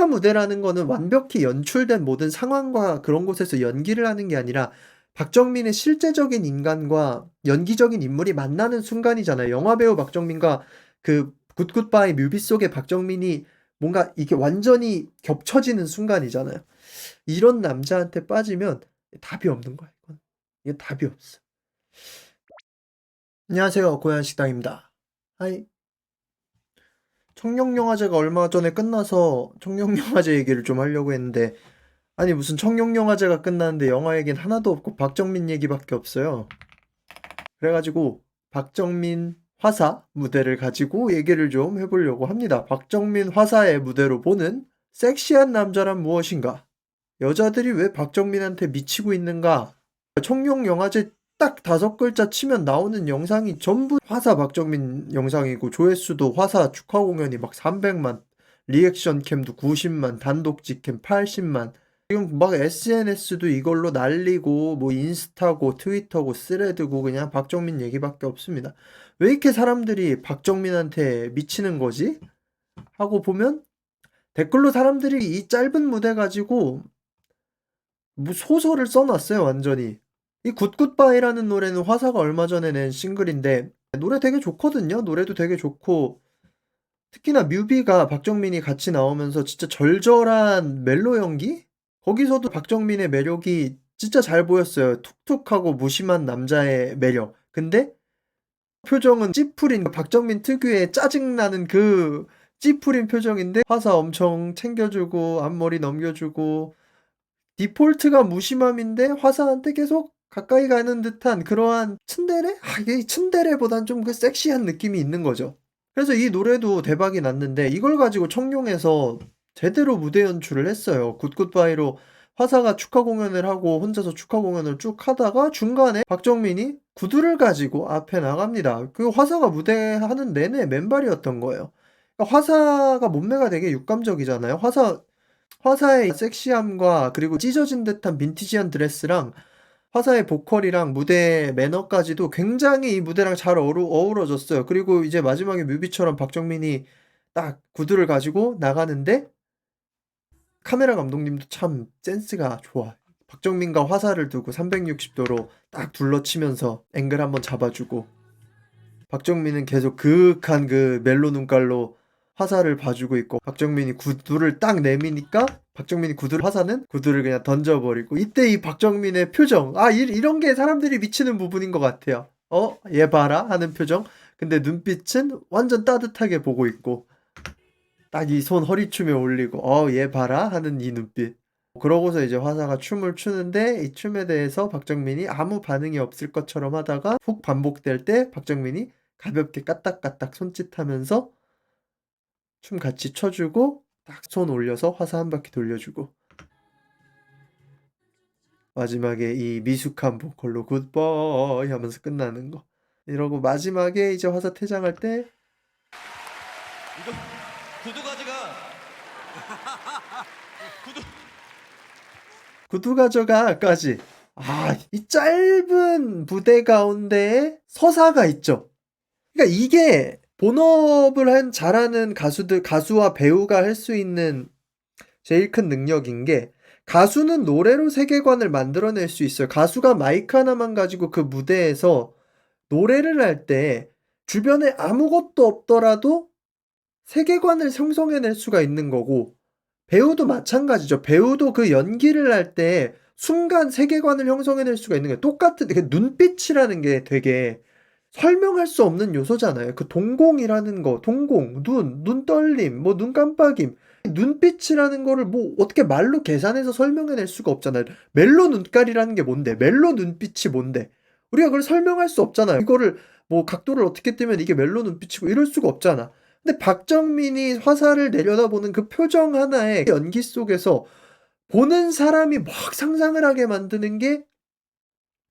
스타 무대라는 거는 완벽히 연출된 모든 상황과 그런 곳에서 연기를 하는 게 아니라 박정민의 실제적인 인간과 연기적인 인물이 만나는 순간이잖아요. 영화배우 박정민과 그 굿굿바이 뮤비 속의 박정민이 뭔가 이게 완전히 겹쳐지는 순간이잖아요. 이런 남자한테 빠지면 답이 없는 거야, 이건. 이건 답이 없어. 안녕하세요. 고양식당입니다. 하이. 청룡영화제가 얼마 전에 끝나서 청룡영화제 얘기를 좀 하려고 했는데, 아니 무슨 청룡영화제가 끝났는데 영화 얘기는 하나도 없고 박정민 얘기밖에 없어요. 그래가지고 박정민 화사 무대를 가지고 얘기를 좀 해보려고 합니다. 박정민 화사의 무대로 보는 섹시한 남자란 무엇인가? 여자들이 왜 박정민한테 미치고 있는가? 청룡영화제 딱 5글자 치면 나오는 영상이 전부 화사 박정민 영상이고, 조회수도 화사 축하 공연이 막 300만, 리액션 캠도 90만, 단독 직캠 80만. 지금 막 SNS도 이걸로 날리고, 뭐 인스타고 트위터고 스레드고 그냥 박정민 얘기밖에 없습니다. 왜 이렇게 사람들이 박정민한테 미치는 거지? 하고 보면 댓글로 사람들이 이 짧은 무대 가지고 뭐 소설을 써놨어요, 완전히. 이 굿굿바이라는 노래는 화사가 얼마 전에 낸 싱글인데 노래 되게 좋거든요. 노래도 되게 좋고, 특히나 뮤비가 박정민이 같이 나오면서 진짜 절절한 멜로 연기? 거기서도 박정민의 매력이 진짜 잘 보였어요. 툭툭하고 무심한 남자의 매력. 근데 표정은 찌푸린 박정민 특유의 짜증나는 그 찌푸린 표정인데 화사 엄청 챙겨주고 앞머리 넘겨주고, 디폴트가 무심함인데 화사한테 계속 가까이 가는 듯한 그러한 츤데레? 이게 츤데레보단 좀 그 섹시한 느낌이 있는 거죠. 그래서 이 노래도 대박이 났는데 이걸 가지고 청룡에서 제대로 무대 연출을 했어요. 굿굿바이로 화사가 축하 공연을 하고 혼자서 축하 공연을 쭉 하다가 중간에 박정민이 구두를 가지고 앞에 나갑니다. 그 화사가 무대하는 내내 맨발이었던 거예요. 그러니까 화사가 몸매가 되게 육감적이잖아요. 화사의 섹시함과 그리고 찢어진 듯한 빈티지한 드레스랑 화사의 보컬이랑 무대 매너까지도 굉장히 이 무대랑 잘 어우러졌어요. 그리고 이제 마지막에 뮤비처럼 박정민이 딱 구두를 가지고 나가는데 카메라 감독님도 참 센스가 좋아. 박정민과 화사를 두고 360도로 딱 둘러치면서 앵글 한번 잡아주고, 박정민은 계속 그윽한 그 멜로 눈깔로 화사를 봐주고 있고, 박정민이 구두를 딱 내미니까 박정민이 화사는 구두를 그냥 던져버리고, 이때 이 박정민의 표정, 이런 게 사람들이 미치는 부분인 것 같아요. 얘 봐라 하는 표정. 근데 눈빛은 완전 따뜻하게 보고 있고, 딱 이 손 허리춤에 올리고 얘 봐라 하는 이 눈빛. 그러고서 이제 화사가 춤을 추는데 이 춤에 대해서 박정민이 아무 반응이 없을 것처럼 하다가 훅 반복될 때 박정민이 가볍게 까딱까딱 손짓하면서 춤 같이 춰주고, 딱 손 올려서 화사 한 바퀴 돌려주고, 마지막에 이 미숙한 보컬로 굿보이 하면서 끝나는 거. 이러고 마지막에 이제 화사 퇴장할 때 이거 구두 가지가 구두 구두 가져가까지. 이 짧은 무대 가운데에 서사가 있죠. 그러니까 이게 본업을 잘하는 가수와 배우가 할 수 있는 제일 큰 능력인 게, 가수는 노래로 세계관을 만들어낼 수 있어요. 가수가 마이크 하나만 가지고 그 무대에서 노래를 할 때 주변에 아무것도 없더라도 세계관을 형성해낼 수가 있는 거고, 배우도 마찬가지죠. 배우도 그 연기를 할 때 순간 세계관을 형성해낼 수가 있는 거예요. 똑같은 그 눈빛이라는 게 되게 설명할 수 없는 요소잖아요. 그 동공이라는 거, 동공, 눈 떨림, 뭐 눈 깜빡임. 눈빛이라는 거를 뭐 어떻게 말로 계산해서 설명해낼 수가 없잖아요. 멜로 눈깔이라는 게 뭔데? 멜로 눈빛이 뭔데? 우리가 그걸 설명할 수 없잖아요. 이거를 뭐 각도를 어떻게 뜨면 이게 멜로 눈빛이고 이럴 수가 없잖아. 근데 박정민이 화살을 내려다보는 그 표정 하나의 연기 속에서 보는 사람이 막 상상을 하게 만드는 게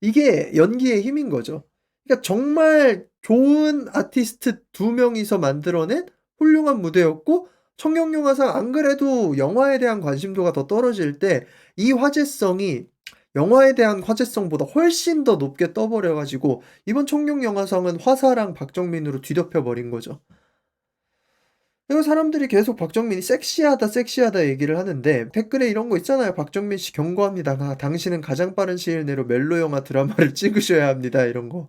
이게 연기의 힘인 거죠. 그러니까 정말 좋은 아티스트 2명이서 만들어낸 훌륭한 무대였고, 청룡영화상 안 그래도 영화에 대한 관심도가 더 떨어질 때 이 화제성이 영화에 대한 화제성보다 훨씬 더 높게 떠버려가지고 이번 청룡영화상은 화사랑 박정민으로 뒤덮여 버린 거죠. 그리고 사람들이 계속 박정민이 섹시하다, 섹시하다 얘기를 하는데 댓글에 이런 거 있잖아요. 박정민 씨 경고합니다. 당신은 가장 빠른 시일 내로 멜로 영화 드라마를 찍으셔야 합니다. 이런 거.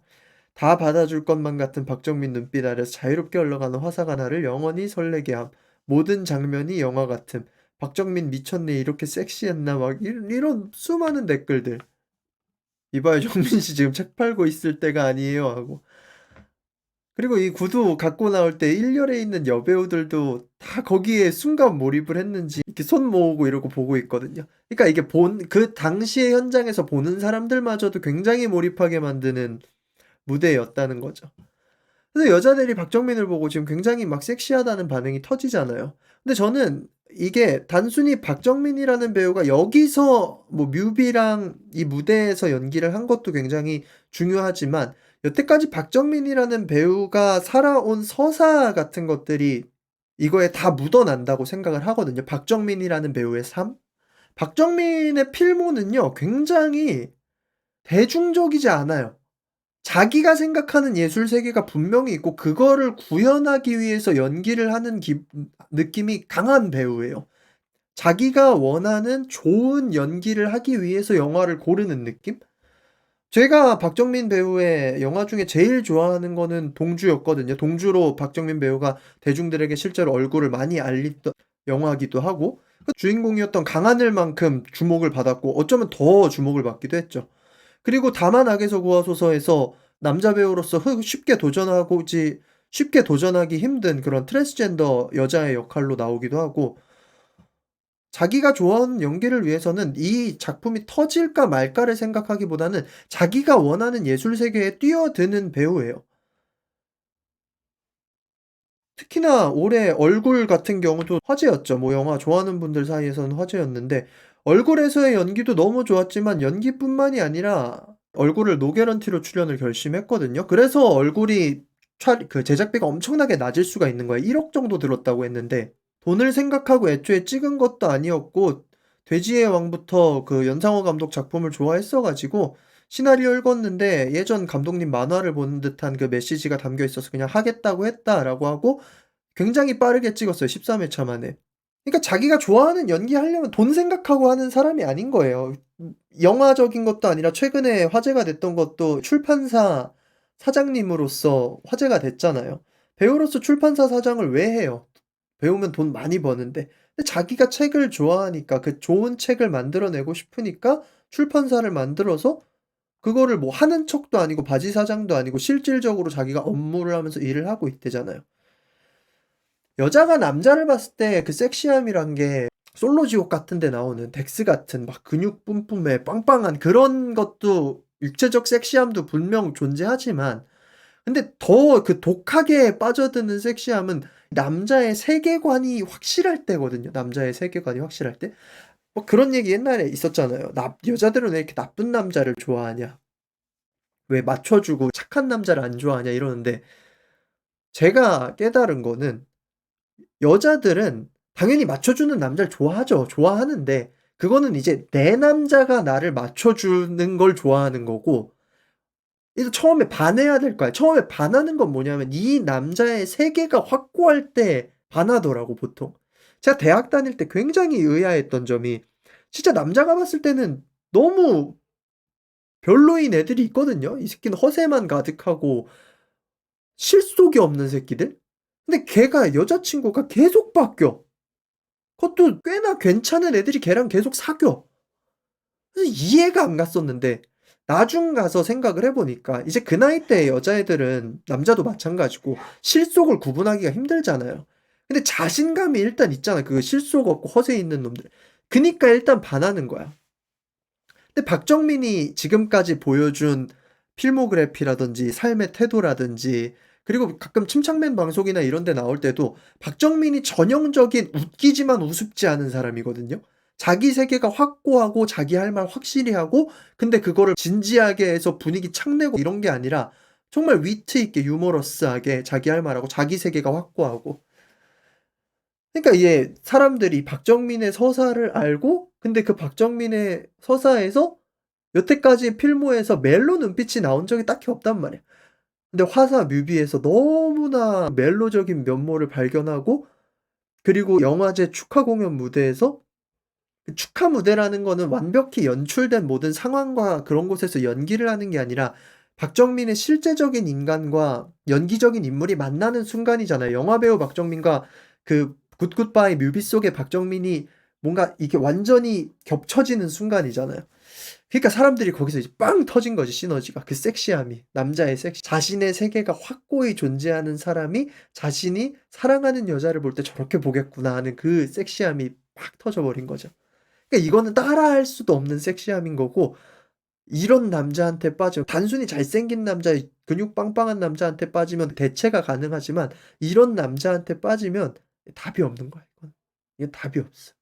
다 받아줄 것만 같은 박정민 눈빛 아래서 자유롭게 흘러가는 화사가 나를 영원히 설레게 함. 모든 장면이 영화 같음. 박정민 미쳤네. 이렇게 섹시했나? 막 이런 수많은 댓글들. 이봐요, 정민 씨 지금 책 팔고 있을 때가 아니에요. 하고. 그리고 이 구두 갖고 나올 때 일렬에 있는 여배우들도 다 거기에 순간 몰입을 했는지 이렇게 손 모으고 이러고 보고 있거든요. 그러니까 이게 그 당시의 현장에서 보는 사람들마저도 굉장히 몰입하게 만드는 무대였다는 거죠. 그래서 여자들이 박정민을 보고 지금 굉장히 막 섹시하다는 반응이 터지잖아요. 근데 저는 이게 단순히 박정민이라는 배우가 여기서 뭐 뮤비랑 이 무대에서 연기를 한 것도 굉장히 중요하지만 여태까지 박정민이라는 배우가 살아온 서사 같은 것들이 이거에 다 묻어난다고 생각을 하거든요. 박정민이라는 배우의 삶? 박정민의 필모는요, 굉장히 대중적이지 않아요. 자기가 생각하는 예술 세계가 분명히 있고 그거를 구현하기 위해서 연기를 하는 느낌이 강한 배우예요. 자기가 원하는 좋은 연기를 하기 위해서 영화를 고르는 느낌? 제가 박정민 배우의 영화 중에 제일 좋아하는 거는 동주였거든요. 동주로 박정민 배우가 대중들에게 실제로 얼굴을 많이 알렸던 영화기도 하고 그 주인공이었던 강하늘만큼 주목을 받았고 어쩌면 더 주목을 받기도 했죠. 그리고 다만 악에서 구하소서에서 남자 배우로서 쉽게 도전하기 힘든 그런 트랜스젠더 여자의 역할로 나오기도 하고 자기가 좋아하는 연기를 위해서는 이 작품이 터질까 말까를 생각하기보다는 자기가 원하는 예술 세계에 뛰어드는 배우예요. 특히나 올해 얼굴 같은 경우도 화제였죠. 뭐 영화 좋아하는 분들 사이에서는 화제였는데 얼굴에서의 연기도 너무 좋았지만 연기뿐만이 아니라 얼굴을 노개런티로 출연을 결심했거든요. 그래서 얼굴이 그 제작비가 엄청나게 낮을 수가 있는 거예요. 1억 정도 들었다고 했는데 돈을 생각하고 애초에 찍은 것도 아니었고 돼지의 왕부터 그 연상호 감독 작품을 좋아했어 가지고 시나리오 읽었는데 예전 감독님 만화를 보는 듯한 그 메시지가 담겨 있어서 그냥 하겠다고 했다라고 하고 굉장히 빠르게 찍었어요. 13회차 만에. 그러니까 자기가 좋아하는 연기하려면 돈 생각하고 하는 사람이 아닌 거예요. 영화적인 것도 아니라 최근에 화제가 됐던 것도 출판사 사장님으로서 화제가 됐잖아요. 배우로서 출판사 사장을 왜 해요? 배우면 돈 많이 버는데. 근데 자기가 책을 좋아하니까 그 좋은 책을 만들어내고 싶으니까 출판사를 만들어서 그거를 뭐 하는 척도 아니고 바지 사장도 아니고 실질적으로 자기가 업무를 하면서 일을 하고 있대잖아요. 여자가 남자를 봤을 때 그 섹시함이란 게 솔로지옥 같은 데 나오는 덱스 같은 막 근육 뿜뿜에 빵빵한 그런 것도 육체적 섹시함도 분명 존재하지만 근데 더 그 독하게 빠져드는 섹시함은 남자의 세계관이 확실할 때거든요. 남자의 세계관이 확실할 때. 뭐 그런 얘기 옛날에 있었잖아요. 여자들은 왜 이렇게 나쁜 남자를 좋아하냐? 왜 맞춰주고 착한 남자를 안 좋아하냐 이러는데 제가 깨달은 거는 여자들은 당연히 맞춰주는 남자를 좋아하죠. 좋아하는데 그거는 이제 내 남자가 나를 맞춰주는 걸 좋아하는 거고 그래서 처음에 반해야 될 거야. 처음에 반하는 건 뭐냐면 이 남자의 세계가 확고할 때 반하더라고 보통. 제가 대학 다닐 때 굉장히 의아했던 점이 진짜 남자가 봤을 때는 너무 별로인 애들이 있거든요. 이 새끼는 허세만 가득하고 실속이 없는 새끼들? 근데 걔가 여자친구가 계속 바뀌어. 그것도 꽤나 괜찮은 애들이 걔랑 계속 사귀어. 그래서 이해가 안 갔었는데 나중 가서 생각을 해 보니까 이제 그 나이 때의 여자애들은 남자도 마찬가지고 실속을 구분하기가 힘들잖아요. 근데 자신감이 일단 있잖아. 그 실속 없고 허세 있는 놈들. 그니까 일단 반하는 거야. 근데 박정민이 지금까지 보여준 필모그래피라든지 삶의 태도라든지 그리고 가끔 침착맨 방송이나 이런 데 나올 때도 박정민이 전형적인 웃기지만 우습지 않은 사람이거든요. 자기 세계가 확고하고 자기 할 말 확실히 하고 근데 그거를 진지하게 해서 분위기 착내고 이런 게 아니라 정말 위트 있게 유머러스하게 자기 할 말하고 자기 세계가 확고하고 그러니까 이게 사람들이 박정민의 서사를 알고 근데 그 박정민의 서사에서 여태까지 필모에서 멜로 눈빛이 나온 적이 딱히 없단 말이야. 근데 화사 뮤비에서 너무나 멜로적인 면모를 발견하고 그리고 영화제 축하 공연 무대에서 그 축하 무대라는 거는 완벽히 연출된 모든 상황과 그런 곳에서 연기를 하는 게 아니라 박정민의 실제적인 인간과 연기적인 인물이 만나는 순간이잖아요. 영화배우 박정민과 그 굿굿바이 뮤비 속의 박정민이 뭔가 이게 완전히 겹쳐지는 순간이잖아요. 그러니까 사람들이 거기서 이제 빵 터진 거지, 시너지가. 그 섹시함이. 남자의 섹시. 자신의 세계가 확고히 존재하는 사람이 자신이 사랑하는 여자를 볼 때 저렇게 보겠구나 하는 그 섹시함이 팍 터져버린 거죠. 그러니까 이거는 따라할 수도 없는 섹시함인 거고, 이런 남자한테 빠지면 단순히 잘생긴 남자, 근육 빵빵한 남자한테 빠지면 대체가 가능하지만 이런 남자한테 빠지면 답이 없는 거야. 이건 답이 없어.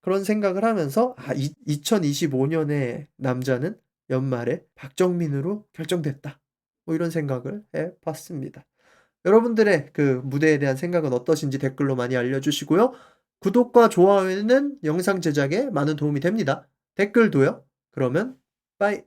그런 생각을 하면서 2025년의 남자는 연말에 박정민으로 결정됐다. 뭐 이런 생각을 해봤습니다. 여러분들의 그 무대에 대한 생각은 어떠신지 댓글로 많이 알려주시고요. 구독과 좋아요는 영상 제작에 많은 도움이 됩니다. 댓글도요. 그러면 빠이.